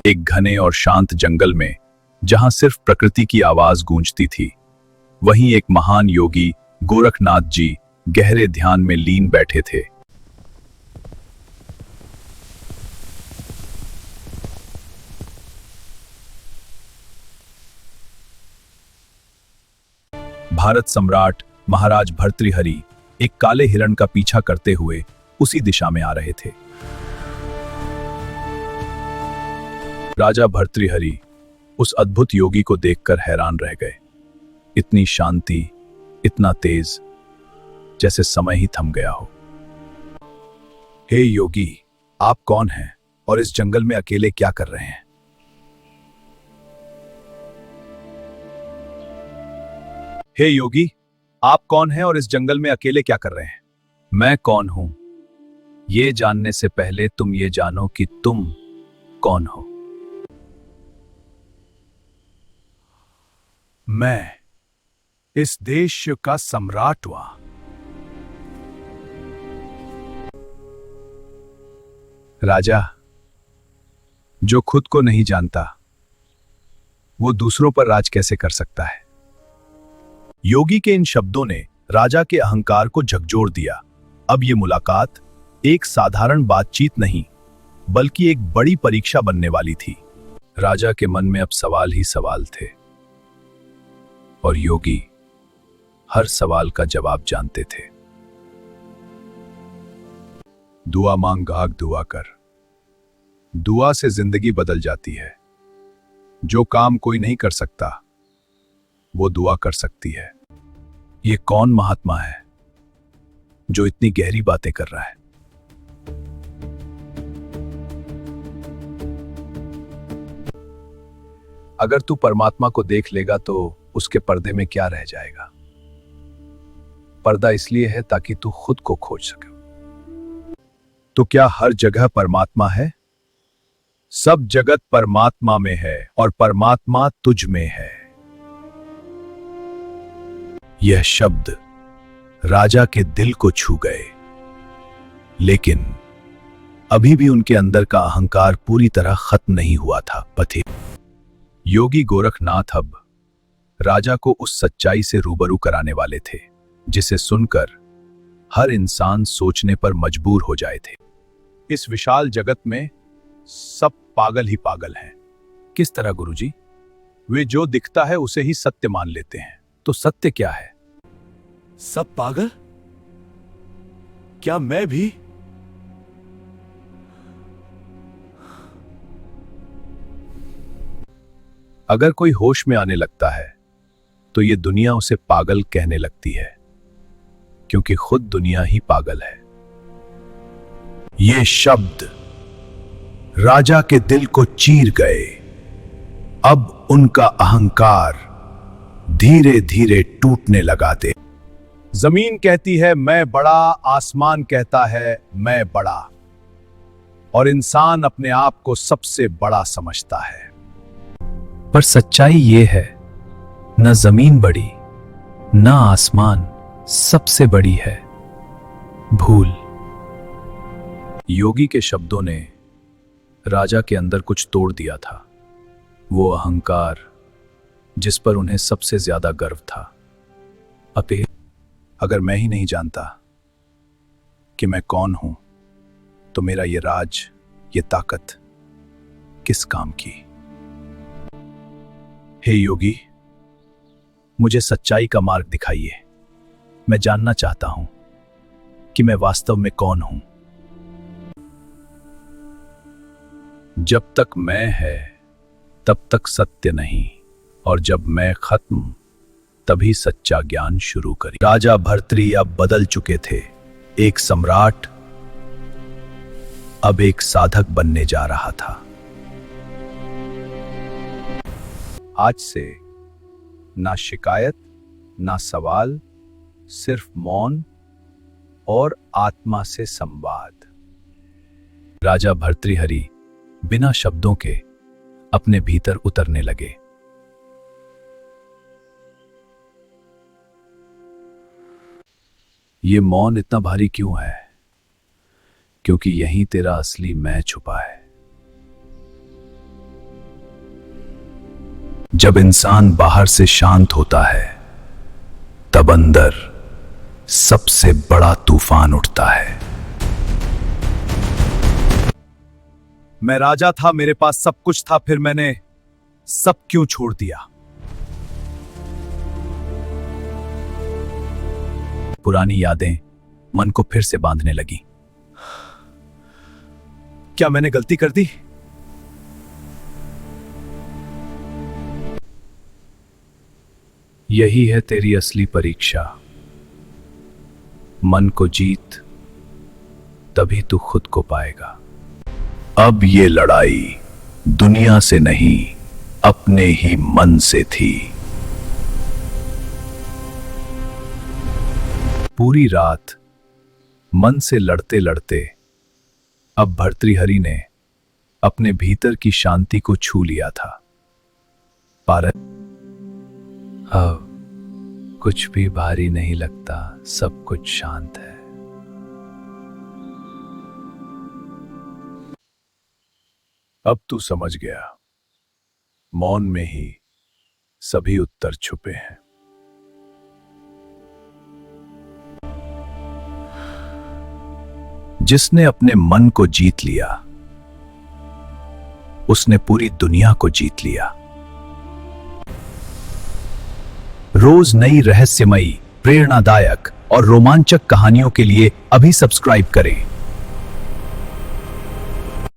एक घने और शांत जंगल में, जहां सिर्फ प्रकृति की आवाज गूंजती थी, वहीं एक महान योगी गोरखनाथ जी गहरे ध्यान में लीन बैठे थे। भारत सम्राट महाराज भर्तृहरि एक काले हिरण का पीछा करते हुए उसी दिशा में आ रहे थे। राजा भर्तृहरि उस अद्भुत योगी को देखकर हैरान रह गए। इतनी शांति, इतना तेज, जैसे समय ही थम गया हो। हे योगी, आप कौन हैं और इस जंगल में अकेले क्या कर रहे हैं? हे योगी, आप कौन हैं और इस जंगल में अकेले क्या कर रहे हैं? मैं कौन हूं, ये जानने से पहले तुम ये जानो कि तुम कौन हो। मैं इस देश का सम्राट हुआ। राजा, जो खुद को नहीं जानता, वो दूसरों पर राज कैसे कर सकता है? योगी के इन शब्दों ने राजा के अहंकार को झकझोर दिया। अब ये मुलाकात एक साधारण बातचीत नहीं, बल्कि एक बड़ी परीक्षा बनने वाली थी। राजा के मन में अब सवाल ही सवाल थे, और योगी हर सवाल का जवाब जानते थे। दुआ मांग गाग दुआ कर, दुआ से जिंदगी बदल जाती है। जो काम कोई नहीं कर सकता, वो दुआ कर सकती है। ये कौन महात्मा है जो इतनी गहरी बातें कर रहा है? अगर तू परमात्मा को देख लेगा तो उसके पर्दे में क्या रह जाएगा? पर्दा इसलिए है ताकि तू खुद को खोज सके। तो क्या हर जगह परमात्मा है? सब जगत परमात्मा में है और परमात्मा तुझ में है। यह शब्द राजा के दिल को छू गए, लेकिन अभी भी उनके अंदर का अहंकार पूरी तरह खत्म नहीं हुआ था। पथे योगी गोरखनाथ अब राजा को उस सच्चाई से रूबरू कराने वाले थे, जिसे सुनकर हर इंसान सोचने पर मजबूर हो जाए थे। इस विशाल जगत में सब पागल ही पागल हैं। किस तरह गुरुजी? वे जो दिखता है उसे ही सत्य मान लेते हैं। तो सत्य क्या है? सब पागल? क्या मैं भी? अगर कोई होश में आने लगता है तो ये दुनिया उसे पागल कहने लगती है, क्योंकि खुद दुनिया ही पागल है। ये शब्द राजा के दिल को चीर गए। अब उनका अहंकार धीरे धीरे टूटने लगा थे। जमीन कहती है मैं बड़ा, आसमान कहता है मैं बड़ा, और इंसान अपने आप को सबसे बड़ा समझता है। पर सच्चाई ये है, न जमीन बड़ी, न आसमान, सबसे बड़ी है भूल। योगी के शब्दों ने राजा के अंदर कुछ तोड़ दिया था। वो अहंकार जिस पर उन्हें सबसे ज्यादा गर्व था। अगर मैं ही नहीं जानता कि मैं कौन हूं, तो मेरा ये राज, ये ताकत किस काम की? हे योगी, मुझे सच्चाई का मार्ग दिखाइए। मैं जानना चाहता हूं कि मैं वास्तव में कौन हूं। जब तक मैं है तब तक सत्य नहीं, और जब मैं खत्म तभी सच्चा ज्ञान शुरू करी। राजा भर्तृ अब बदल चुके थे। एक सम्राट अब एक साधक बनने जा रहा था। आज से ना शिकायत, ना सवाल, सिर्फ मौन और आत्मा से संवाद। राजा भर्तृहरि बिना शब्दों के अपने भीतर उतरने लगे। ये मौन इतना भारी क्यों है? क्योंकि यहीं तेरा असली मैं छुपा है। जब इंसान बाहर से शांत होता है तब अंदर सबसे बड़ा तूफान उठता है। मैं राजा था, मेरे पास सब कुछ था, फिर मैंने सब क्यों छोड़ दिया? पुरानी यादें मन को फिर से बांधने लगी। क्या मैंने गलती कर दी? यही है तेरी असली परीक्षा। मन को जीत, तभी तू खुद को पाएगा। अब ये लड़ाई दुनिया से नहीं, अपने ही मन से थी। पूरी रात मन से लड़ते लड़ते अब भर्तृहरि ने अपने भीतर की शांति को छू लिया था। पर अब कुछ भी भारी नहीं लगता, सब कुछ शांत है। अब तू समझ गया, मौन में ही सभी उत्तर छुपे हैं। जिसने अपने मन को जीत लिया, उसने पूरी दुनिया को जीत लिया। रोज नई रहस्यमयी, प्रेरणादायक और रोमांचक कहानियों के लिए अभी सब्सक्राइब करें।